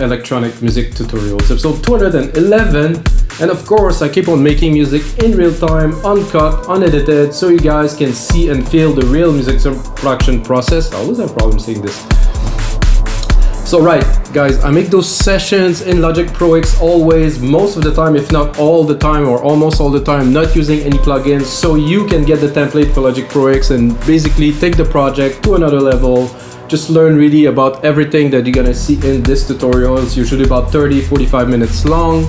electronic music tutorials, episode 211. And of course, I keep on making music in real time, uncut, unedited, so you guys can see and feel the real music production process. I always have problems saying this. So right, guys, I make those sessions in Logic Pro X always, most of the time, if not all the time or almost all the time, not using any plugins, so you can get the template for Logic Pro X and basically take the project to another level. Just learn really about everything that you're gonna see in this tutorial. It's usually about 30-45 minutes long.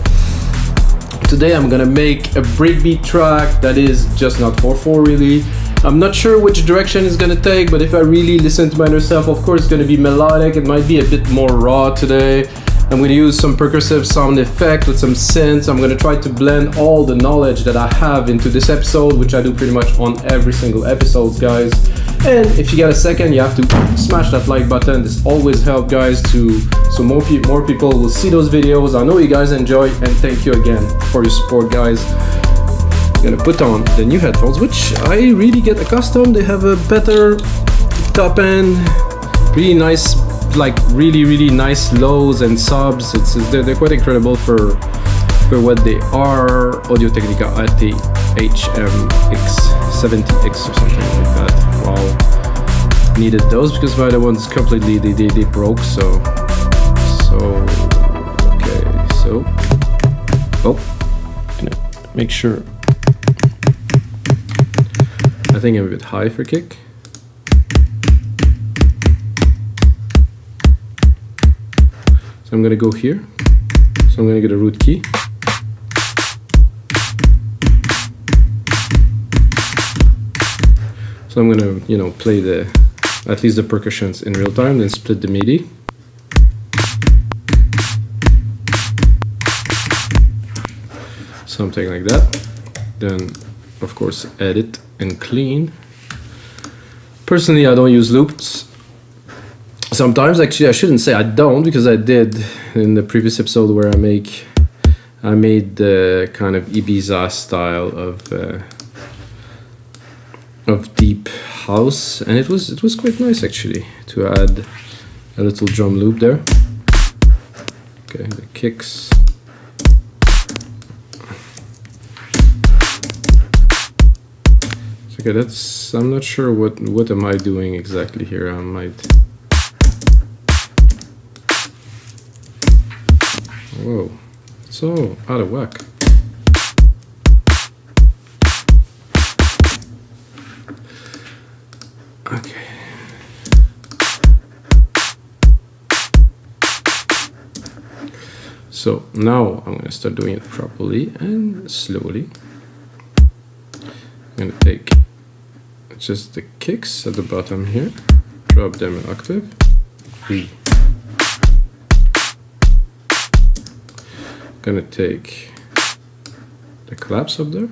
Today I'm gonna make a breakbeat track that is just not 4/4 really. I'm not sure which direction it's gonna take, but if I really listen to my inner self, of course it's gonna be melodic. It might be a bit more raw today. I'm gonna use some percussive sound effect with some synths. I'm gonna try to blend all the knowledge that I have into this episode, which I do pretty much on every single episode, guys. And if you get a second, you have to smash that like button. This always helps, guys, so more people will see those videos. I know you guys enjoy, and thank you again for your support, guys. I'm gonna put on the new headphones, which I really get accustomed. They have a better top end, really nice, like really nice lows and subs. They're quite incredible for what they are. Audio Technica AT-HMX70X or something like that. Wow, needed those because my other ones completely they broke. So okay, so gonna make sure. I think I'm a bit high for kick. So I'm gonna go here. So I'm gonna get a root key. So I'm gonna, play at least the percussions in real time, then split the MIDI. Something like that. Then, of course, edit and clean. Personally, I don't use loops. Sometimes, actually, I shouldn't say I don't, because I did in the previous episode where I made the kind of Ibiza style of deep house, and it was quite nice actually to add a little drum loop there. Okay, the kicks. Okay, I'm not sure what am I doing exactly here. I might. Whoa, it's all out of whack. Okay. So now I'm gonna start doing it properly and slowly. I'm gonna take just the kicks at the bottom here, drop them an octave. Gonna take the claps up there,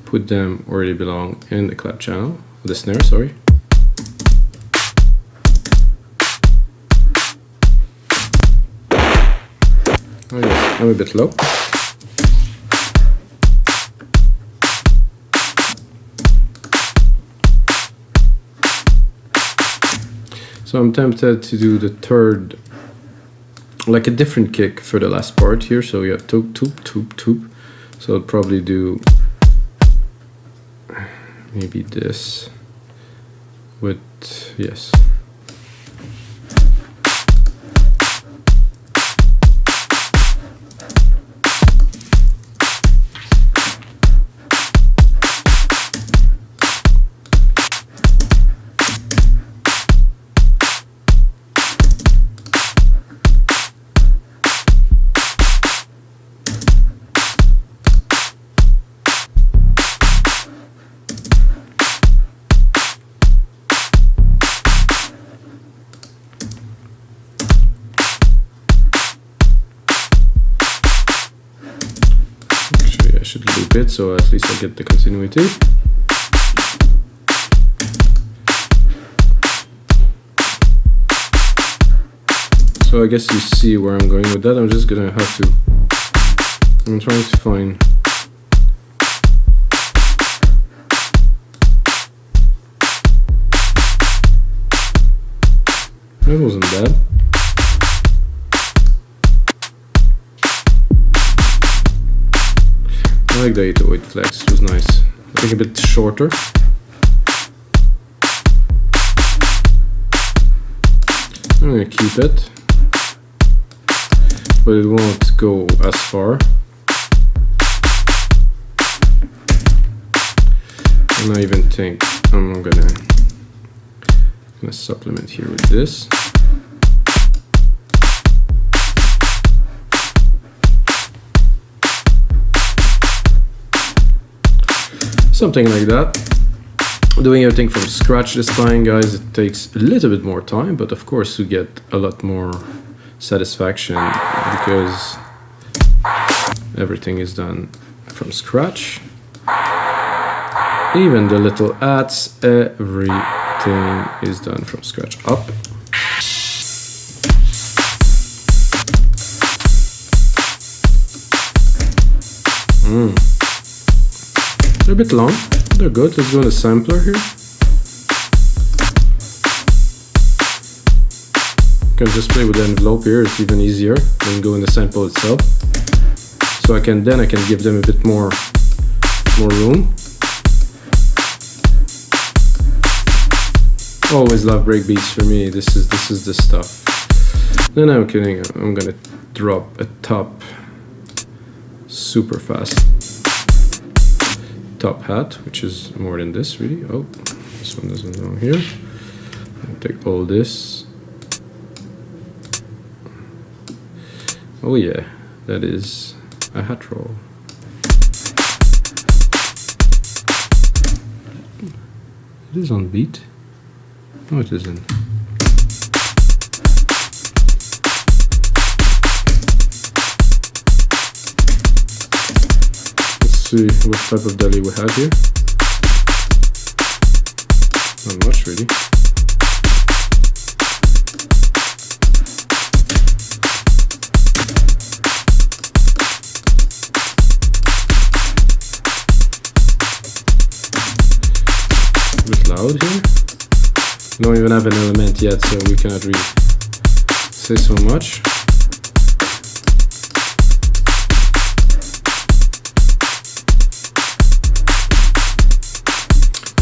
put them where they belong in the clap channel, the snare, sorry. Oh yes, I'm a bit low. So I'm tempted to do the third, like a different kick for the last part here. So we have toop, toop, toop, toop. So I'll probably do maybe this with, yes. I should loop it so at least I get the continuity. So I guess you see where I'm going with that. I'm just gonna have to, I'm trying to find that wasn't bad. I like the 808 flex, it was nice. I think a bit shorter. I'm gonna keep it, but it won't go as far. And I even think I'm gonna supplement here with this. Something like that. Doing everything from scratch this time, guys, it takes a little bit more time, but of course you get a lot more satisfaction because everything is done from scratch. Even the little adds, everything is done from scratch up. They're a bit long, they're good. Let's go on the sampler here. You can just play with the envelope here, it's even easier than go in the sample itself. So I can give them a bit more room. Always love breakbeats for me. This is the stuff. Then I'm gonna drop a top super fast top hat, which is more than this really. Oh, this one doesn't belong here. I'll take all this. Oh yeah, that is a hat roll. It is on beat. No, it isn't. Let's see what type of delay we have here. Not much, really. A bit loud here. Don't even have an element yet, so we cannot really say so much.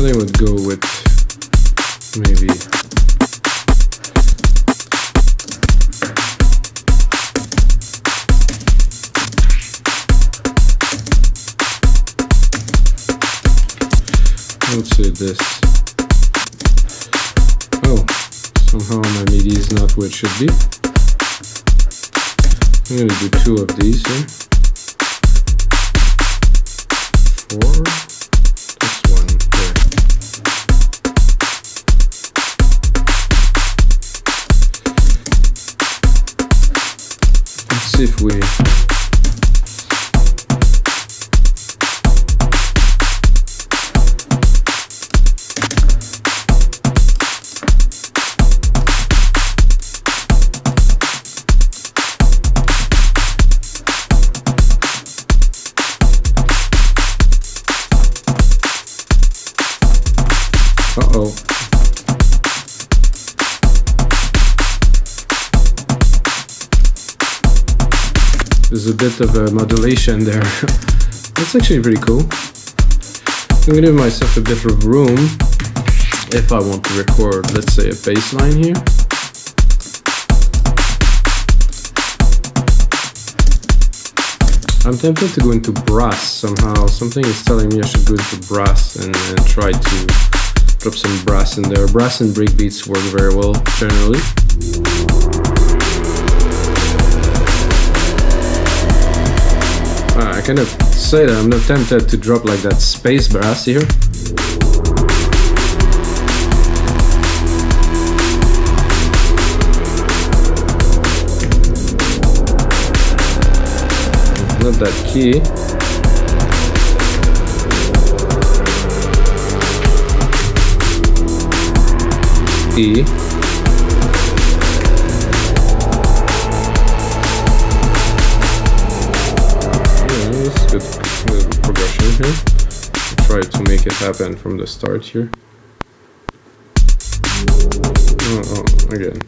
I would go with maybe I would say this. Oh, somehow my MIDI is not where it should be. I'm going to do 2 of these here. 4. This one there. Let's see if we... Uh-oh. There's a bit of a modulation there. That's actually pretty cool. I'm gonna give myself a bit of room if I want to record, let's say, a bass line here. I'm tempted to go into brass somehow. Something is telling me I should go into brass and try to drop some brass in there. Brass and breakbeats work very well generally. I kind of say that I'm not tempted to drop like that space brass here. Not that key. E. Good progression here. I'll try to make it happen from the start here. Oh, again.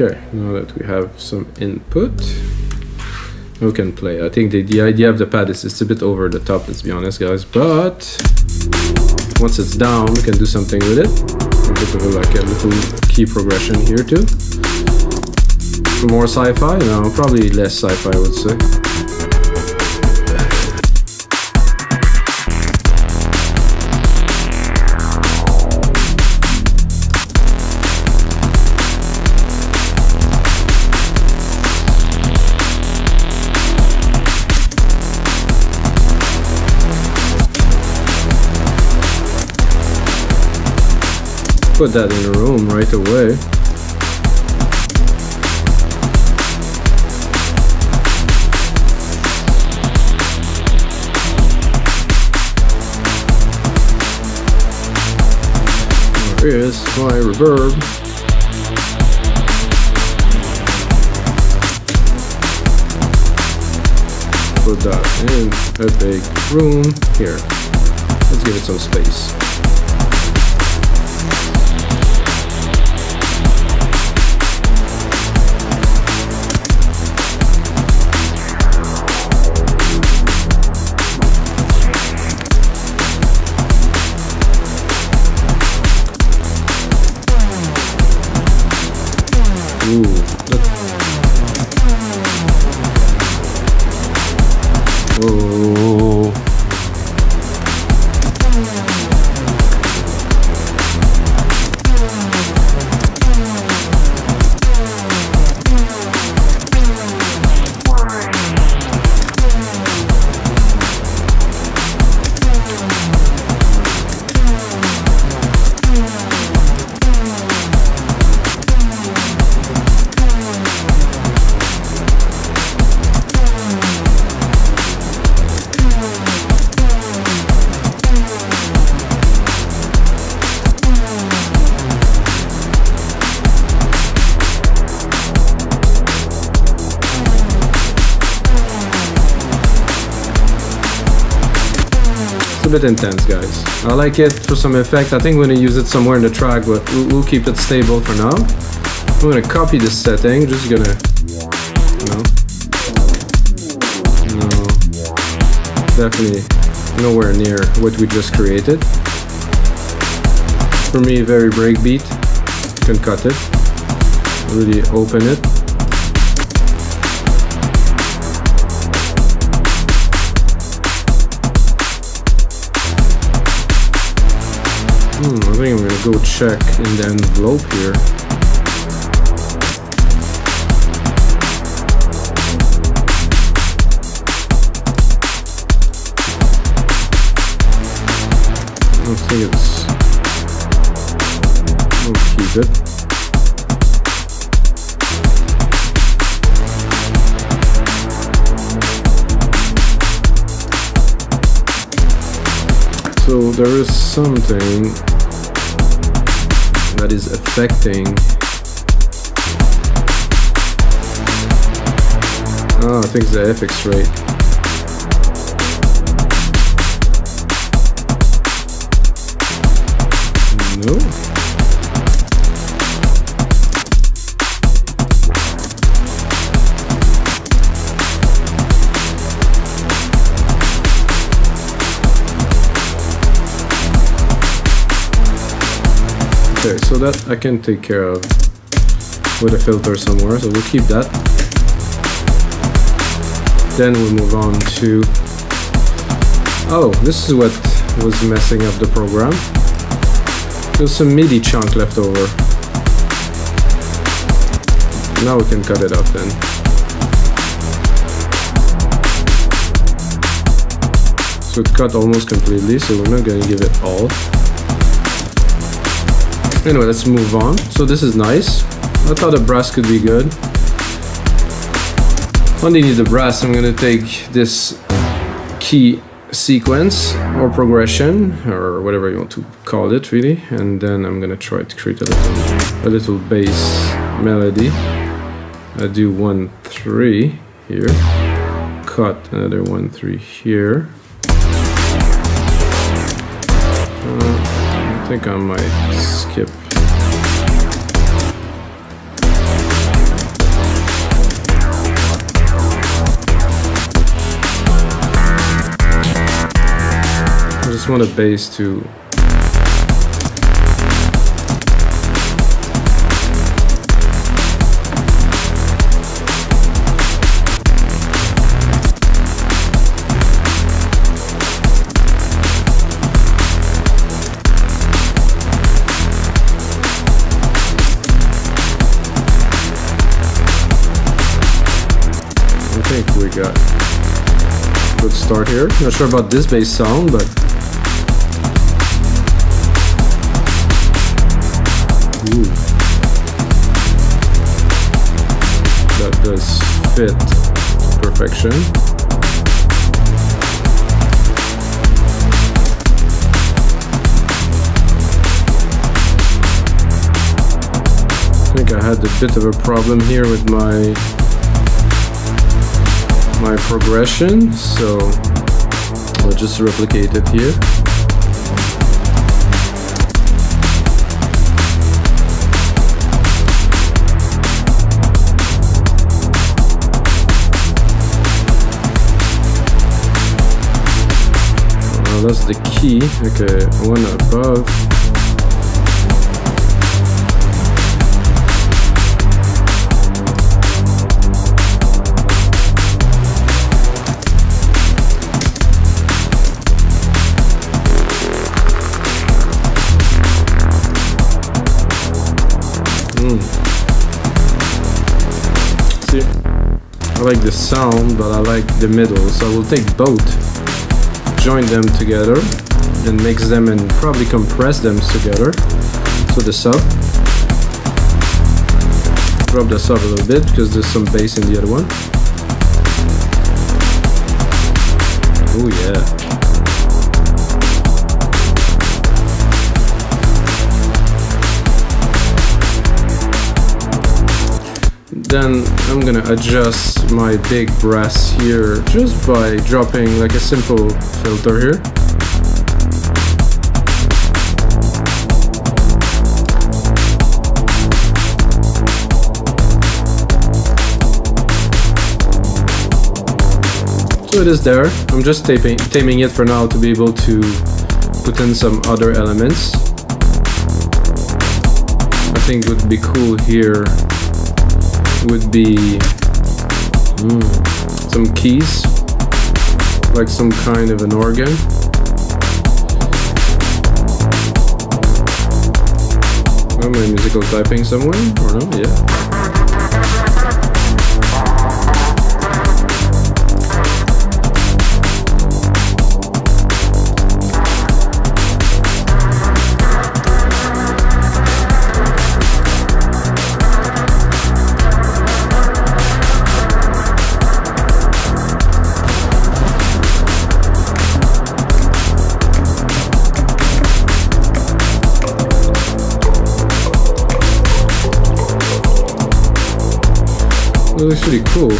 Okay, now that we have some input, we can play. I think the idea of the pad is it's a bit over the top, let's be honest, guys, but once it's down, we can do something with it. A bit of like a little key progression here too. More sci-fi? No, probably less sci-fi, I would say. Put that in the room right away. Here is my reverb. Put that in a big room here. Let's give it some space. A bit intense, guys. I like it for some effect. I think we're gonna use it somewhere in the track, but we'll keep it stable for now. I'm gonna copy this setting, just gonna, no, definitely nowhere near what we just created. For me, very breakbeat. You can cut it, really open it. I think I'm gonna go check in the envelope here. I don't think it's... We'll keep it. So there is something that is affecting. Oh, I think it's the FX rate. No. Okay, so that I can take care of with a filter somewhere, so we'll keep that. Then we'll move on to... Oh, this is what was messing up the program. There's some MIDI chunk left over. Now we can cut it up then. So it cut almost completely, so we're not gonna give it all. Anyway, let's move on. So this is nice. I thought a brass could be good. Underneath the brass, I'm gonna take this key sequence or progression or whatever you want to call it, really, and then I'm gonna try to create a little bass melody. I do 1-3 here. Cut another 1-3 here. I think I might skip. just want a bass to we got a good start here. Not sure about this bass sound, but ooh, that does fit to perfection. I think I had a bit of a problem here with my progression, so I'll just replicate it here. Well, that's the key. Okay, one above. See, I like the sound, but I like the middle, so I will take both, join them together, and mix them and probably compress them together. So the sub, drop the sub a little bit because there's some bass in the other one. Oh yeah. Then I'm gonna adjust my big brass here just by dropping like a simple filter here. So it is there. I'm just taming it for now to be able to put in some other elements. I think would be cool here would be some keys, like some kind of an organ. Am I musical typing somewhere or no? Yeah. It looks pretty cool.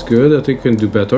Good, I think we can do better.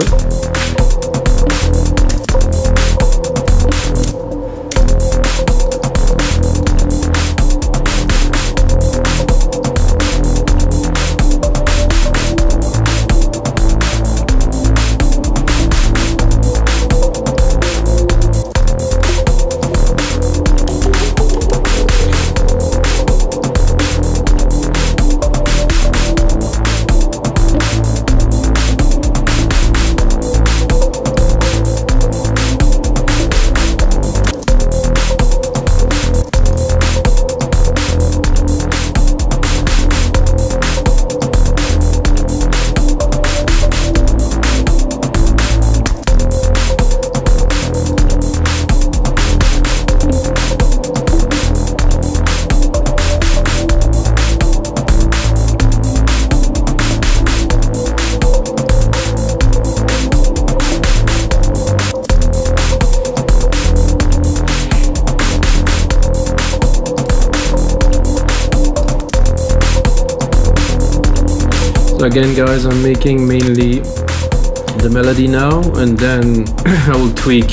Again guys, I'm making mainly the melody now, and then I will tweak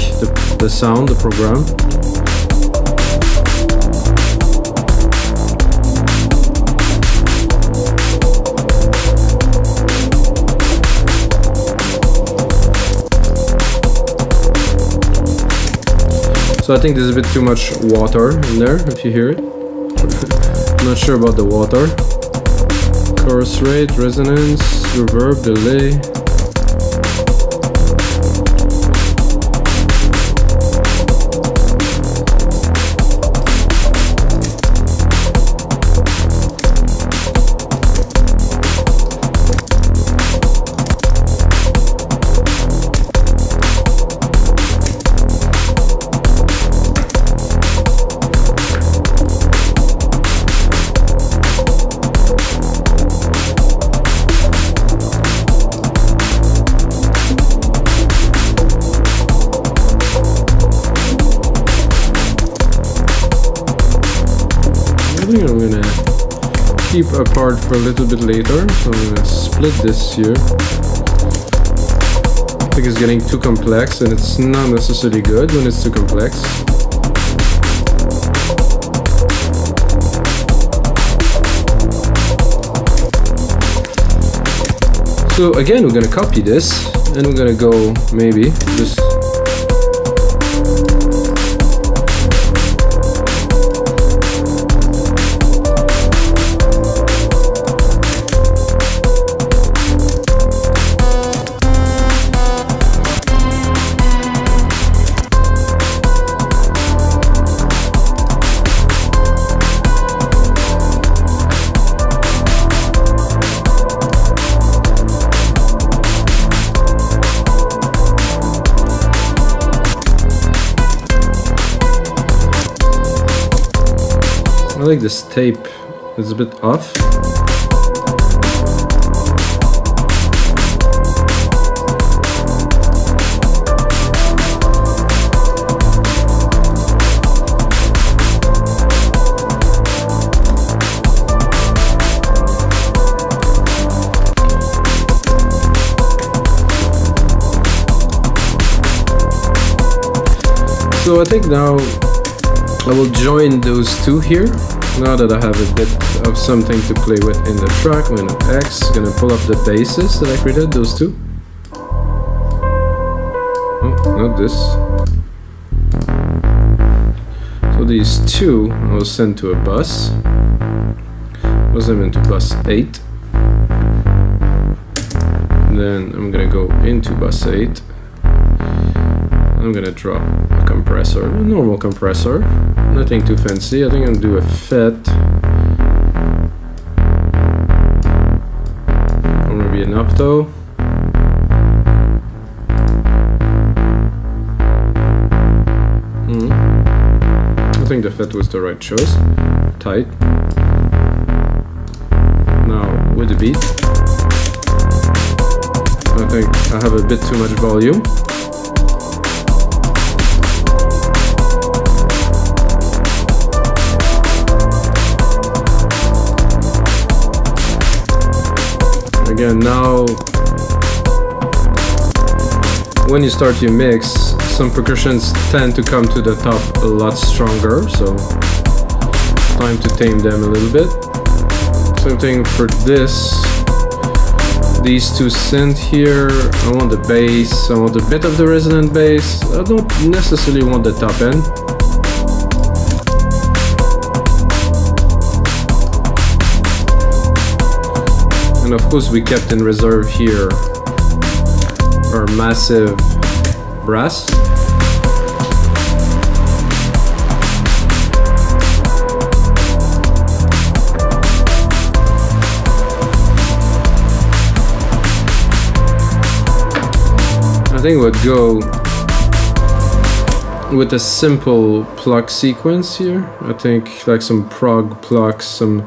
the sound, the program. So I think there's a bit too much water in there, if you hear it. Not sure about the water. Chorus rate, resonance, reverb, delay. I think I'm gonna keep apart for a little bit later, so I'm gonna split this here. I think it's getting too complex, and it's not necessarily good when it's too complex. So again, we're gonna copy this, and we're gonna go maybe just I like this tape, it's a bit off. So I think now I will join those two here. Now that I have a bit of something to play with in the track, I'm gonna X, gonna pull up the basses that I created, those two. Oh, not this. So these two I will send to a bus. Was them into bus 8. Then I'm gonna go into bus 8. I'm gonna drop a compressor, a normal compressor, nothing too fancy. I think I'm gonna do a FET, or maybe an opto. I think the FET was the right choice. Tight. Now with the beat, I think I have a bit too much volume. Again, now when you start your mix, some percussions tend to come to the top a lot stronger, so time to tame them a little bit. Same thing for this. These two synth here, I want the bass, I want a bit of the resonant bass. I don't necessarily want the top end. And of course we kept in reserve here our massive brass. I think we'd go with a simple pluck sequence here. I think like some prog plucks, I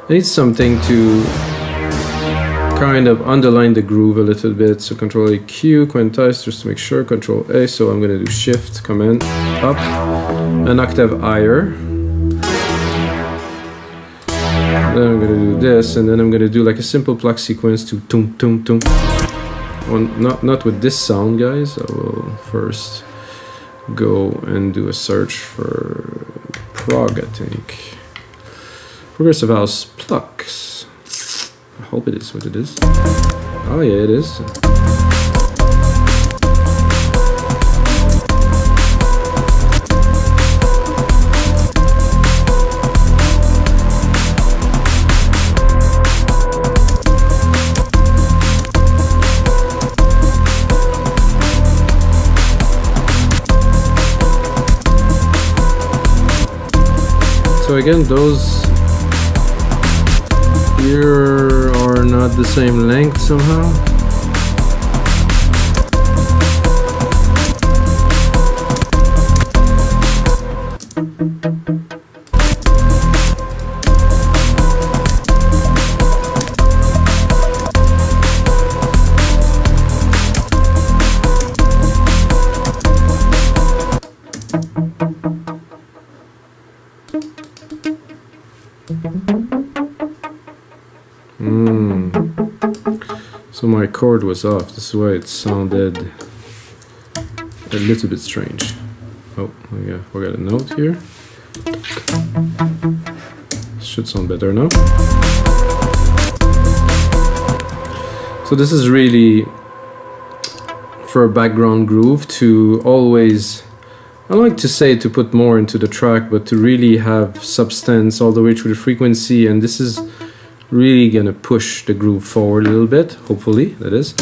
need something to kind of underline the groove a little bit. So Control A, Q, quantize just to make sure, Control A. So I'm gonna do Shift, Command, up, an octave higher. Then I'm gonna do this, and then I'm gonna do like a simple pluck sequence to tum tum tum. Well, not with this sound, guys. I will first go and do a search for prog, I think. Progressive house Plucks. I hope it is what it is. Oh yeah, it is. So again, those here are not the same length somehow. So my chord was off. This is why it sounded a little bit strange. Oh, yeah, we got a note here. Should sound better now. So this is really for a background groove to always, I like to say to put more into the track, but to really have substance all the way through the frequency, and this is really gonna push the groove forward a little bit, hopefully, that is.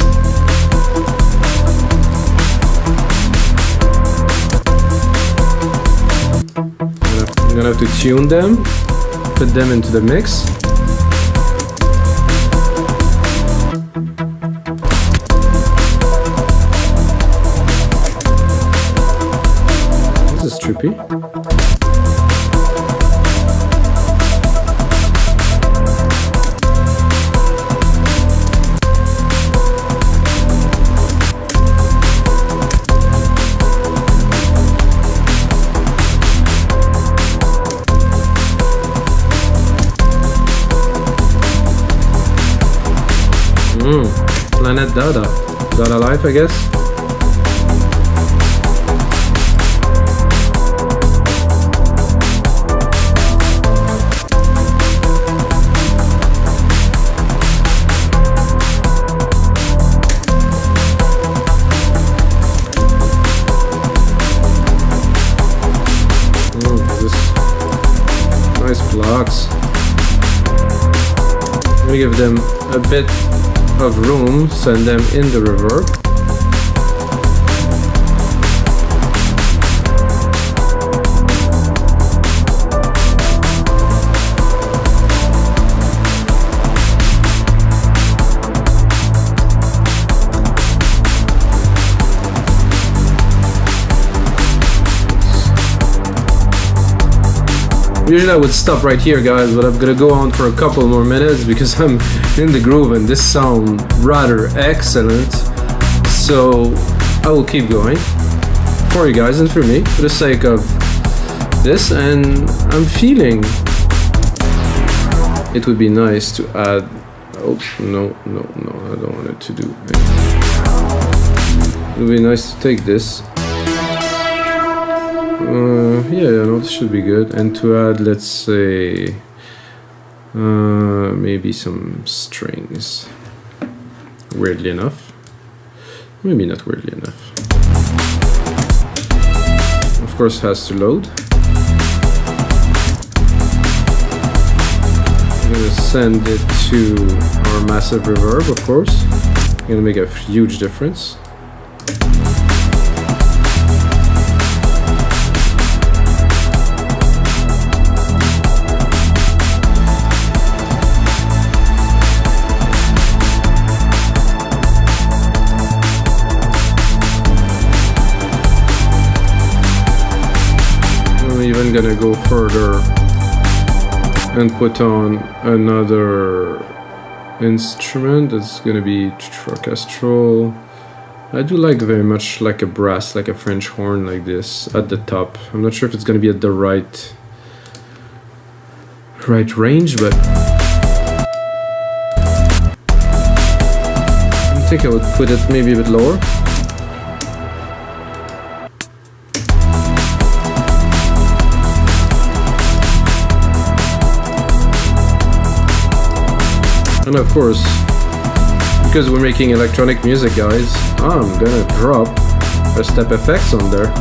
I'm gonna have to tune them, put them into the mix. This is trippy. Planet Dada. Dada Life, I guess. This nice blocks. Let me give them a bit of room, send them in the reverb. Usually I would stop right here, guys, but I'm gonna go on for a couple more minutes because I'm in the groove and this sounds rather excellent. So I will keep going for you guys and for me, for the sake of this. And I'm feeling it would be nice to add. Oh no, I don't want it to do. It would be nice to take this. Yeah, no, this should be good. And to add, let's say, maybe some strings. Weirdly enough. Maybe not weirdly enough. Of course, has to load. I'm gonna send it to our massive reverb, of course. Gonna make a huge difference. I'm gonna go further and put on another instrument that's gonna be orchestral. I do like very much like a brass, like a French horn like this at the top. I'm not sure if it's gonna be at the right right range, but I think I would put it maybe a bit lower. And of course, because we're making electronic music, guys, I'm gonna drop a step effects on there.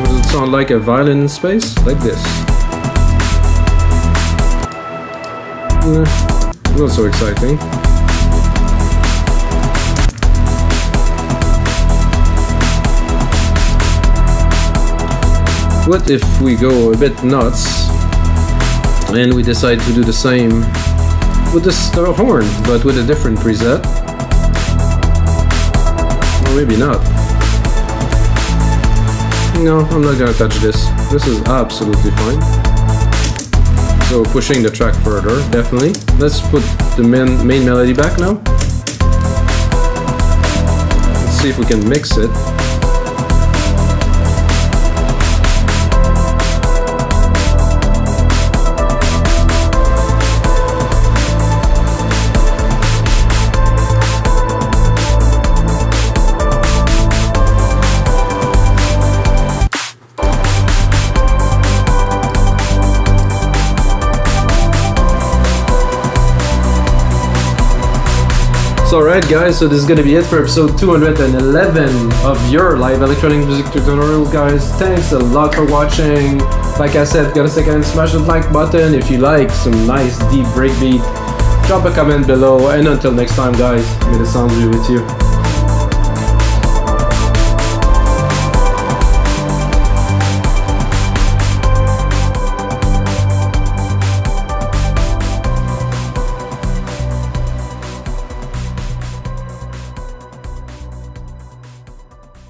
Does it sound like a violin in space? Like this. Not so exciting. What if we go a bit nuts and we decide to do the same with the horn, but with a different preset? Or maybe not. No, I'm not gonna touch this. This is absolutely fine. So pushing the track further, definitely. Let's put the main melody back now. Let's see if we can mix it. Alright guys, so this is gonna be it for episode 211 of your live electronic music tutorial, guys. Thanks a lot for watching. Like I said, got a second, smash the like button if you like some nice deep breakbeat. Drop a comment below, and until next time guys, may the sound be with you.